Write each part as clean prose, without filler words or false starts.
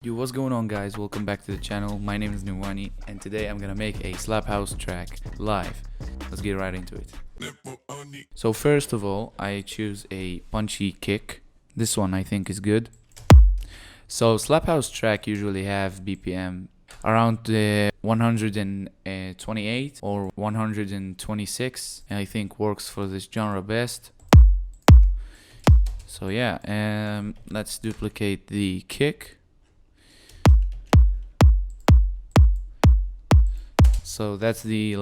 Yo, what's going on, guys? Welcome back to the channel. My name is Nevoani, and today I'm gonna make a slap house track live. Let's get right into it. So first of all, I choose a punchy kick. This one I think is good. So slap house track usually have BPM around 128 or 126. I think works for this genre best. So yeah, let's duplicate the kick. So that's the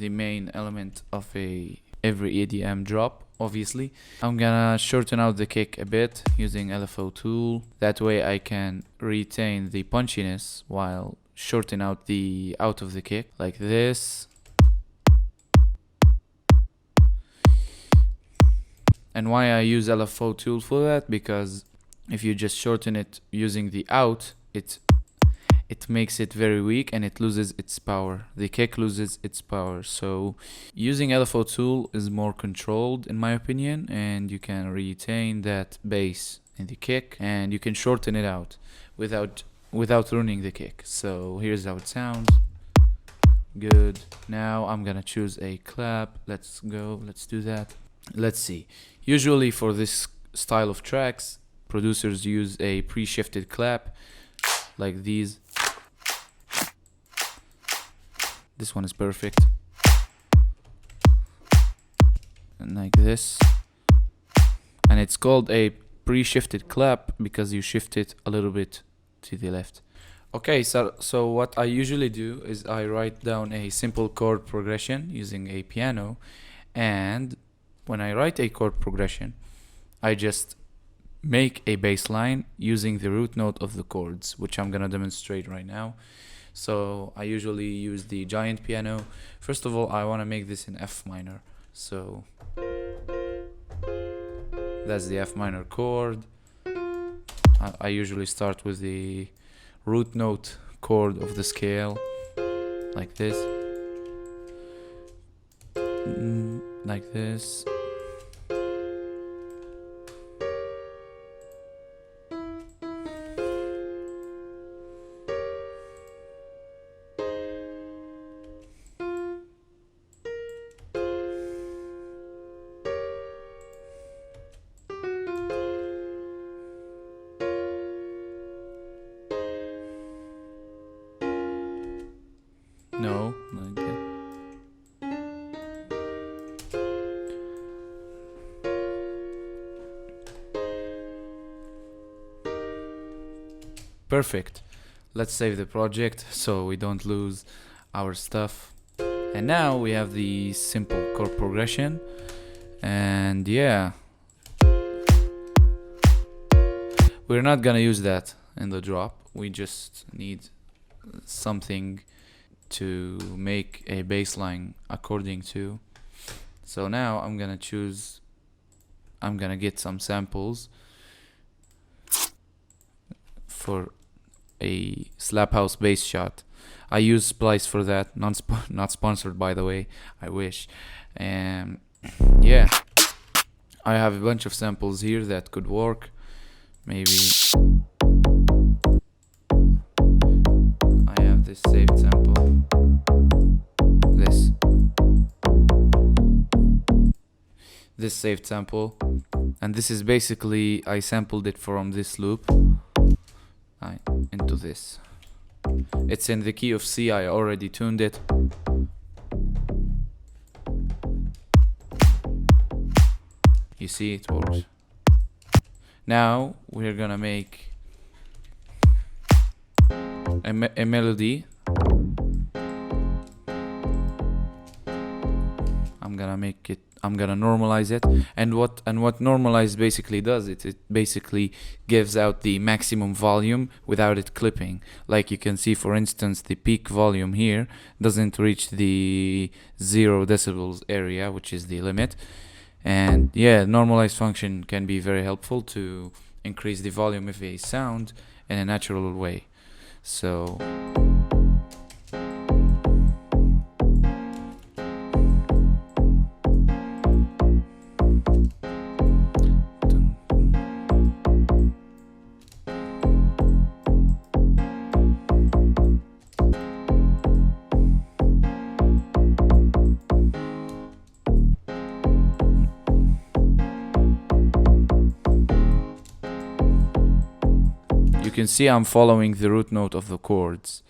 main element of every EDM drop. Obviously, I'm gonna shorten out the kick a bit using LFO tool. That way I can retain the punchiness while shorten out the out of the kick like this. And why I use LFO tool for that? Because if you just shorten it using the out, it makes it very weak and it loses its power. The kick loses its power. So using LFO tool is more controlled in my opinion, and you can retain that bass in the kick and you can shorten it out without ruining the kick. So here's how it sounds. Good. Now I'm gonna choose a clap. Let's go. Let's do that. Let's see. Usually for this style of tracks, producers use a pre-shifted clap like these. This one is perfect. And like this. And it's called a pre-shifted clap because you shift it a little bit to the left. Okay, so what I usually do is I write down a simple chord progression using a piano, and when I write a chord progression, I just make a bass line using the root note of the chords, which I'm gonna demonstrate right now. So I usually use the giant piano. First of all, I want to make this in F minor. So that's the F minor chord. I usually start with the root note chord of the scale, like this, like this. No, like that. Perfect. Let's save the project so we don't lose our stuff. And now we have the simple chord progression. And yeah, we're not gonna use that in the drop. We just need something to make a bass line according to. So now I'm gonna get some samples for a slap house bass shot. I use Splice for that, not sponsored by the way, I wish. And yeah, I have a bunch of samples here that could work. Maybe I have this saved sample. This saved sample, and this is basically I sampled it from this loop into this. It's in the key of C. I already tuned it. You see, it works. Now we're gonna make a melody. I'm gonna normalize it, and what normalize basically does, it basically gives out the maximum volume without it clipping. Like you can see, for instance, the peak volume here doesn't reach the 0 decibels area, which is the limit. And yeah, normalize function can be very helpful to increase the volume of a sound in a natural way. So can see I'm following the root note of the chords.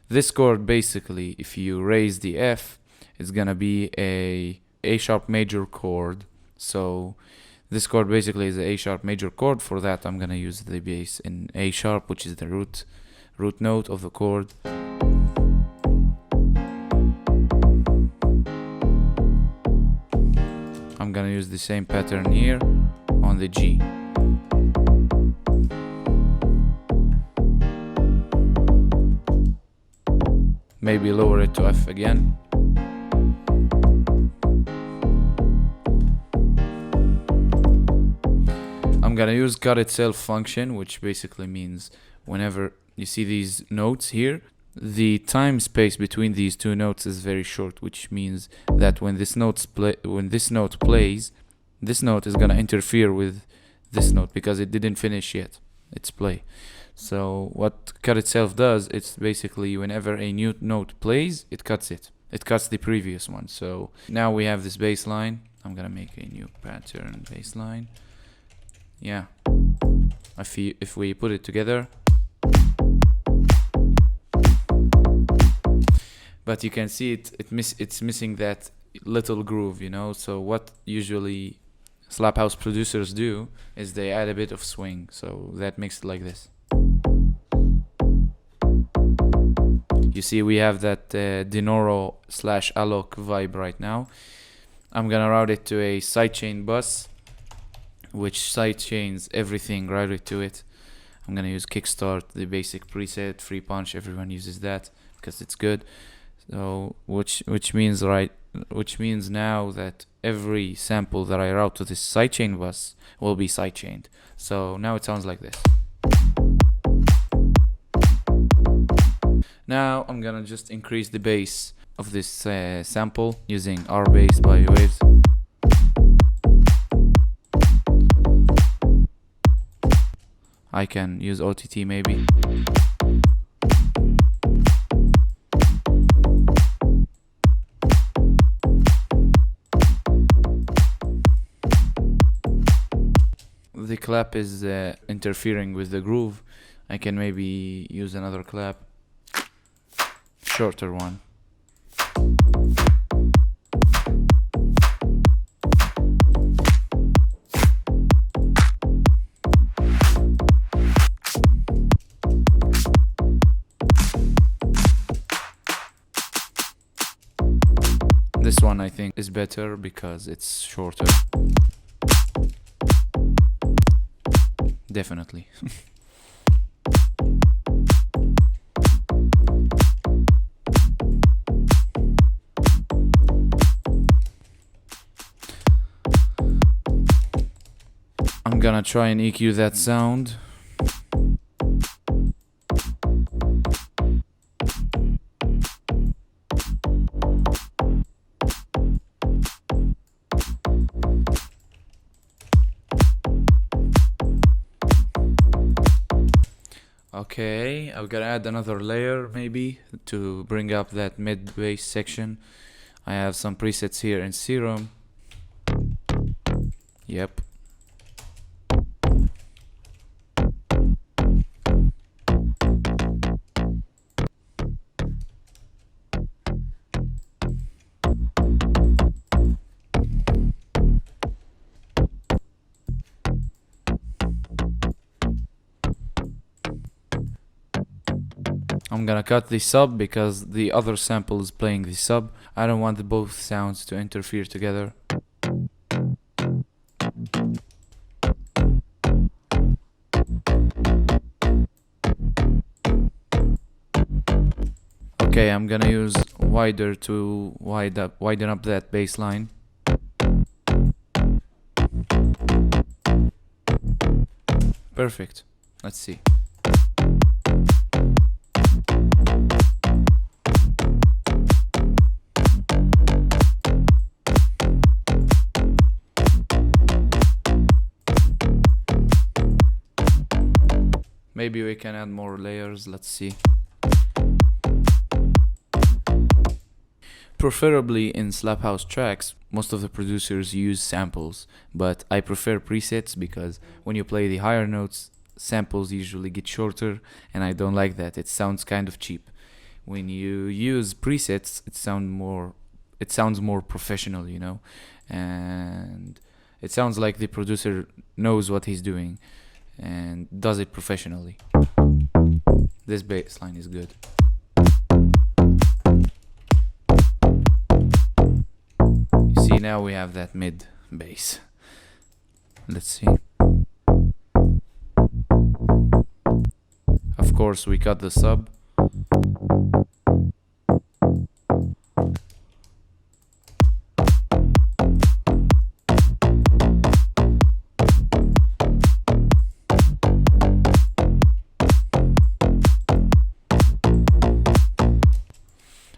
This chord basically, if you raise the F, it's gonna be a A-sharp major chord. So this chord basically is a A-sharp major chord. For that, I'm gonna use the bass in A-sharp, which is the root note of the chord. I'm gonna use the same pattern here on the G. Maybe lower it to F again. I'm gonna use cut itself function, which basically means whenever you see these notes here, the time space between these two notes is very short, which means that when this note plays, this note is gonna interfere with this note because it didn't finish yet its play. So what cut itself does, it's basically whenever a new note plays, it cuts it. It cuts the previous one. So now we have this bass line. I'm gonna make a new pattern bass line. Yeah. If we put it together, but you can see it's missing that little groove, you know. So what usually slap house producers do is they add a bit of swing, so that makes it like this. You see we have that Dinoro / Alok vibe right now. I'm gonna route it to a sidechain bus, which sidechains everything routed to it. I'm gonna use Kickstart, the basic preset, free punch. Everyone uses that because it's good. So which means now that every sample that I route to this sidechain bus will be sidechained. So now it sounds like this. Now I'm gonna just increase the bass of this sample using R bass by Waves. I can use OTT maybe. The clap is interfering with the groove. I can maybe use another clap, shorter one. This one I think is better because it's shorter. Definitely. I'm gonna try and EQ that sound. Okay, I'm gonna add another layer maybe to bring up that mid bass section. I have some presets here in Serum. Yep. I'm gonna cut the sub because the other sample is playing the sub. I don't want both sounds to interfere together. Okay, I'm gonna use wider to widen up that bass line. Perfect. Let's see. Maybe we can add more layers. Let's see. Preferably in slap house tracks, most of the producers use samples, but I prefer presets because when you play the higher notes, samples usually get shorter, and I don't like that. It sounds kind of cheap. When you use presets, it sounds more professional, you know, and it sounds like the producer knows what he's doing and does it professionally. This bass line is good. You see, now we have that mid bass. Let's see. Of course, we cut the sub.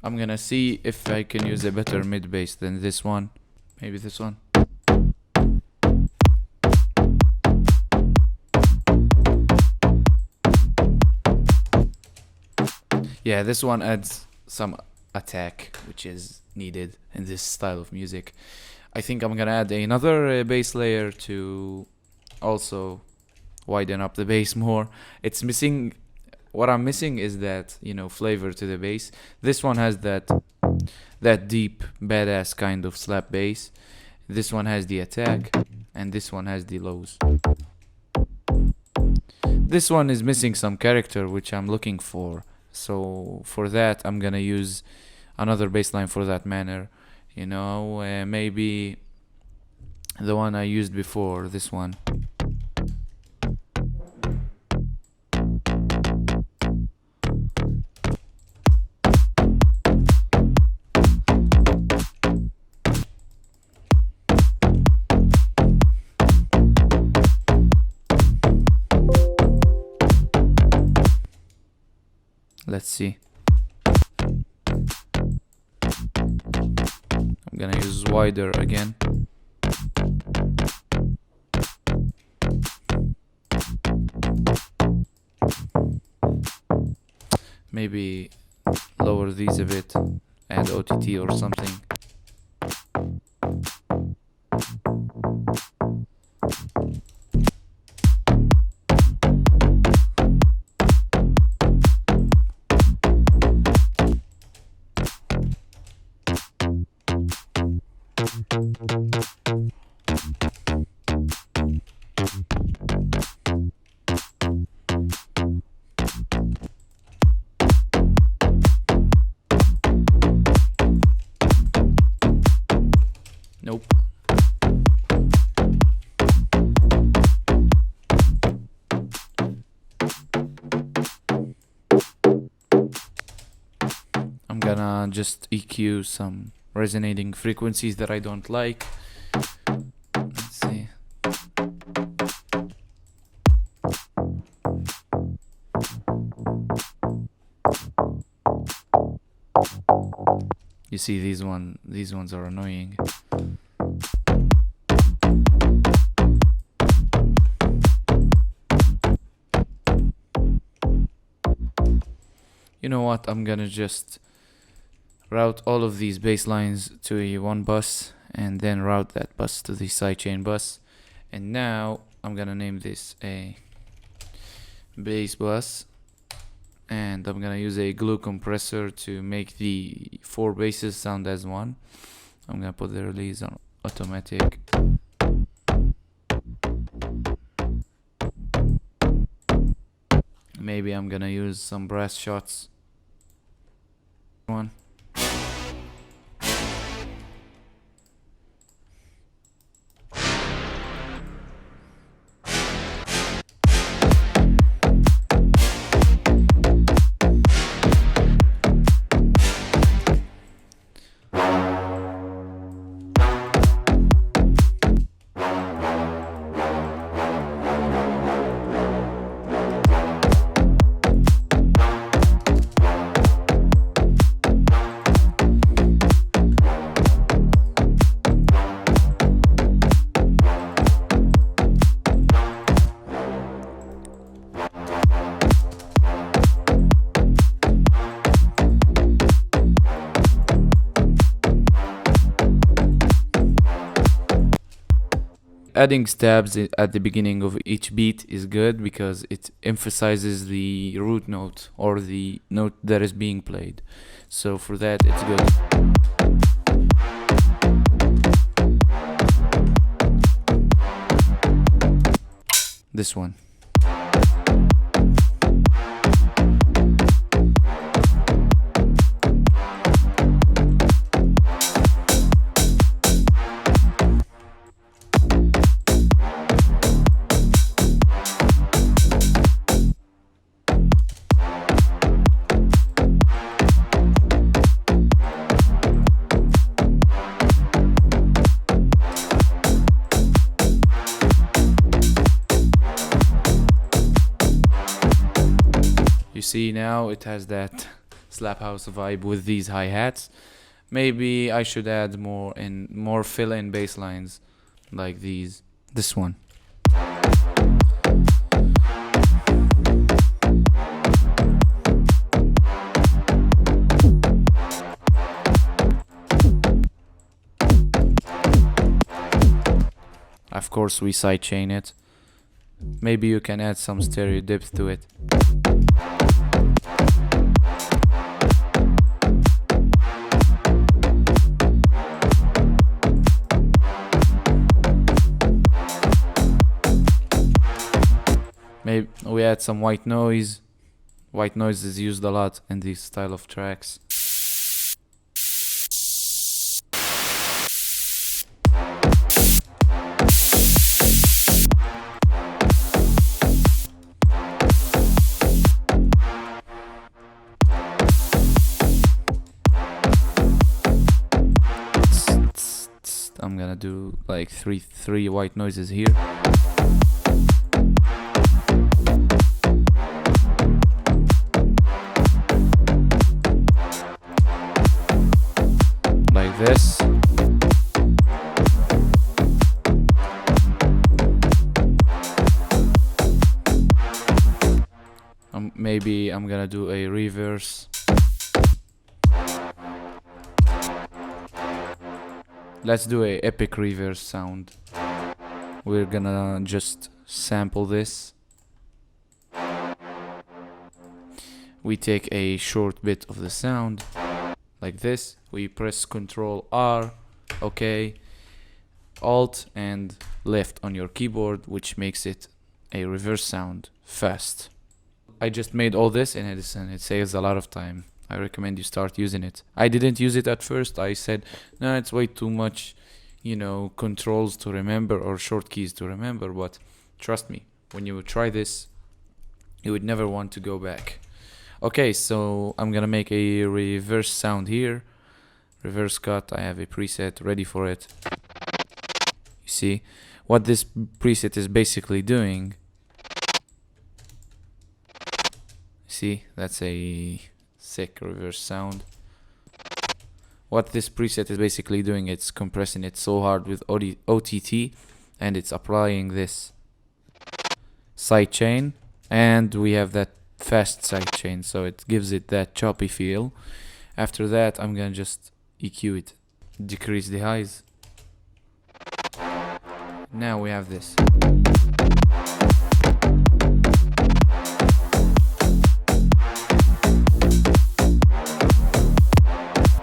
I'm gonna see if I can use a better mid bass than this one. Maybe this one. Yeah, this one adds some attack, which is needed in this style of music. I think I'm gonna add another bass layer to also widen up the bass more. It's missing. What I'm missing is that, you know, flavor to the bass. This one has that deep, badass kind of slap bass. This one has the attack, and this one has the lows. This one is missing some character, which I'm looking for. So for that, I'm gonna use another bass line for that manner. You know, maybe the one I used before, this one. Let's see. I'm gonna use wider again. Maybe lower these a bit, add OTT or something. Nope. I'm gonna just EQ some resonating frequencies that I don't like. Let's see. You see, these ones are annoying. You know what? I'm gonna just route all of these bass lines to a one bus and then route that bus to the sidechain bus. And now I'm gonna name this a bass bus, and I'm gonna use a glue compressor to make the 4 basses sound as one. I'm gonna put the release on automatic. Maybe I'm gonna use some brass shots. One. adding stabs at the beginning of each beat is good because it emphasizes the root note or the note that is being played. So for that, it's good. This one. You see, now it has that slap house vibe with these hi-hats. Maybe I should add more fill-in bass lines like these. This one. Of course, we sidechain it. Maybe you can add some stereo depth to it. Maybe we add some white noise. White noise is used a lot in these style of tracks. I'm gonna do like three white noises here. Like this. Maybe I'm gonna do a reverse. Let's do a epic reverse sound. We're gonna just sample this. We take a short bit of the sound like this. We press Ctrl R, OK, Alt and left on your keyboard, which makes it a reverse sound fast. I just made all this in Edison. It saves a lot of time. I recommend you start using it. I didn't use it at first. I said, no, it's way too much, you know, controls to remember or short keys to remember. But trust me, when you try this, you would never want to go back. Okay, so I'm gonna make a reverse sound here. Reverse cut. I have a preset ready for it. You see what this preset is basically doing. See, that's a sick reverse sound. What this preset is basically doing, it's compressing it so hard with OTT, and it's applying this sidechain, and we have that fast sidechain, so it gives it that choppy feel. After that, I'm gonna just EQ it, decrease the highs. Now we have this.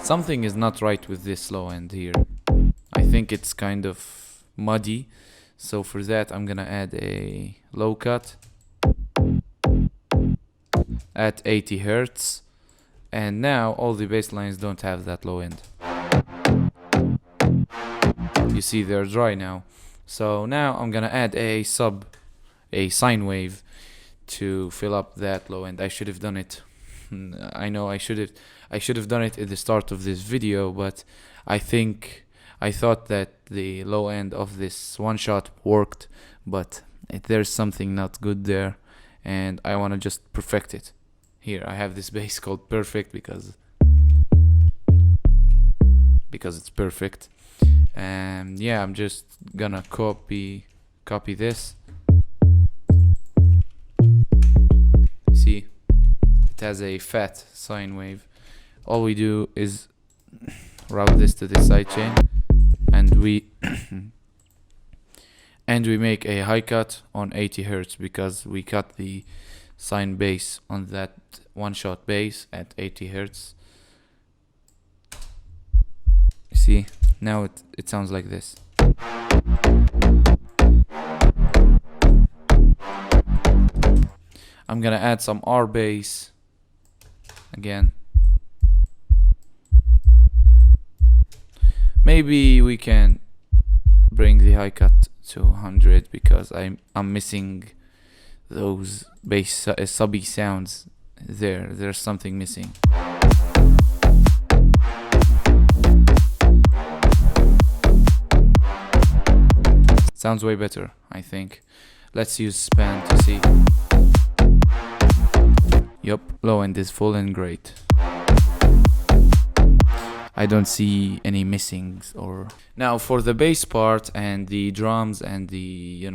Something is not right with this low end here. I think it's kind of muddy. So for that, I'm gonna add a low cut at 80 hertz. And now all the bass lines don't have that low end. You see, they're dry now. So now I'm gonna add a sine wave to fill up that low end. I should have done it. I know I should have done it at the start of this video, but I thought that the low end of this one shot worked, but there's something not good there, and I want to just perfect it. Here I have this bass called Perfect because it's perfect. And yeah, I'm just gonna copy this. See, it has a fat sine wave. All we do is route this to the sidechain, and we And we make a high cut on 80 hertz because we cut the sine bass on that one shot bass at 80 hertz. See, now it sounds like this. I'm gonna add some R bass again. Maybe we can bring the high cut to 100 because I'm missing those bass subby sounds there. There's something missing. Sounds way better, I think. Let's use span to see. Yup, low end is full and great. I don't see any missings. Or now for the bass part and the drums and the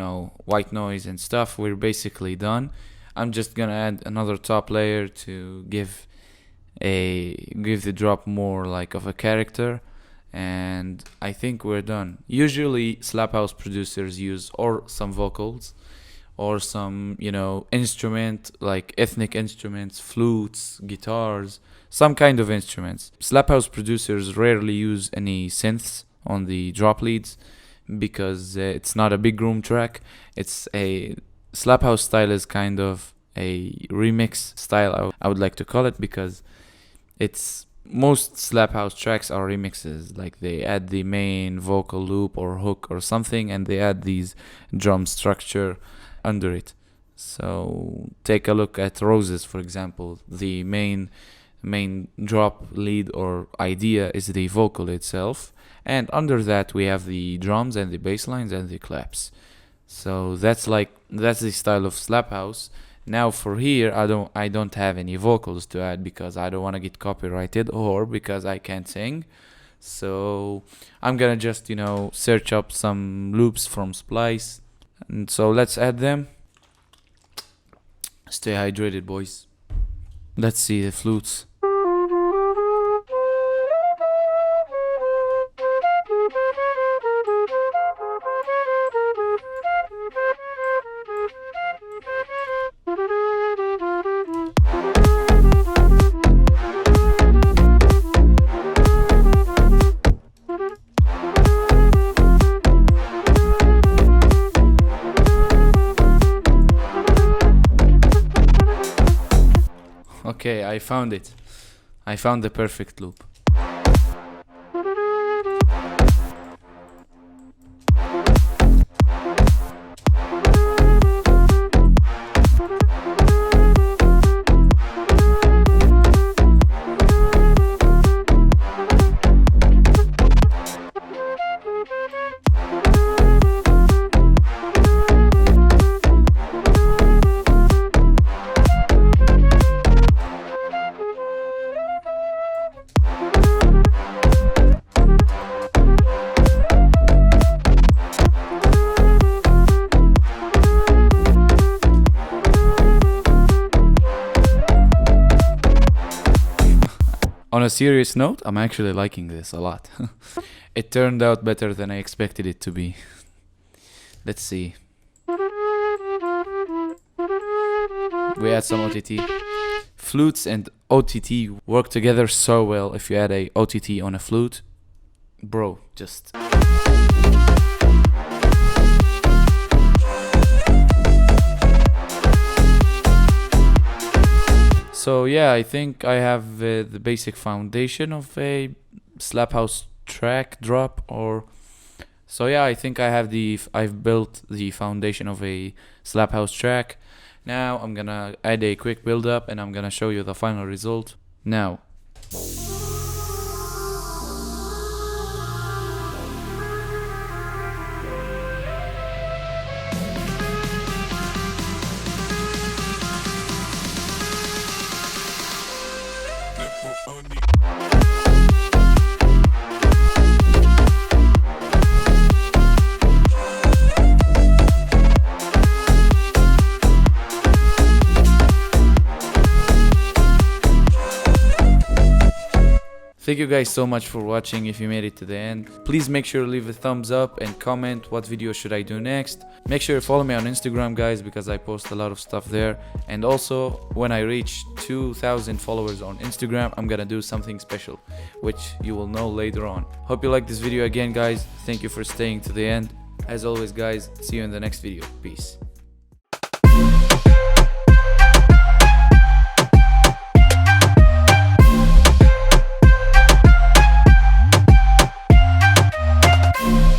white noise and stuff, we're basically done. I'm just gonna add another top layer to give the drop more like of a character, and I think we're done. Usually slap house producers use or some vocals or some instrument like ethnic instruments, flutes, guitars, some kind of instruments. Slap house producers rarely use any synths on the drop leads because it's not a big room track. It's a slap house style is kind of a remix style, I would like to call it, because most slap house tracks are remixes. Like they add the main vocal loop or hook or something and they add these drum structure under it. So take a look at Roses, for example. The main drop lead or idea is the vocal itself, and under that we have the drums and the bass lines and the claps. So that's the style of slap house. Now for here, I don't have any vocals to add because I don't want to get copyrighted or because I can't sing. So I'm gonna just search up some loops from Splice, and so let's add them. Stay hydrated, boys. Let's see the flutes. Okay, I found it. I found the perfect loop. On a serious note, I'm actually liking this a lot. It turned out better than I expected it to be. Let's see. We add some OTT. Flutes and OTT work together so well. If you add a OTT on a flute, bro, just... So yeah, I think I have the basic foundation of a slap house track drop, or so yeah, I think I've built the foundation of a slap house track. Now I'm gonna add a quick build up and I'm gonna show you the final result now. Thank you guys so much for watching. If you made it to the end, please make sure to leave a thumbs up and comment what video should I do next. Make sure to follow me on Instagram, guys, because I post a lot of stuff there. And also, when I reach 2,000 followers on Instagram, I'm gonna do something special, which you will know later on. Hope you like this video again, guys. Thank you for staying to the end. As always, guys, see you in the next video. Peace.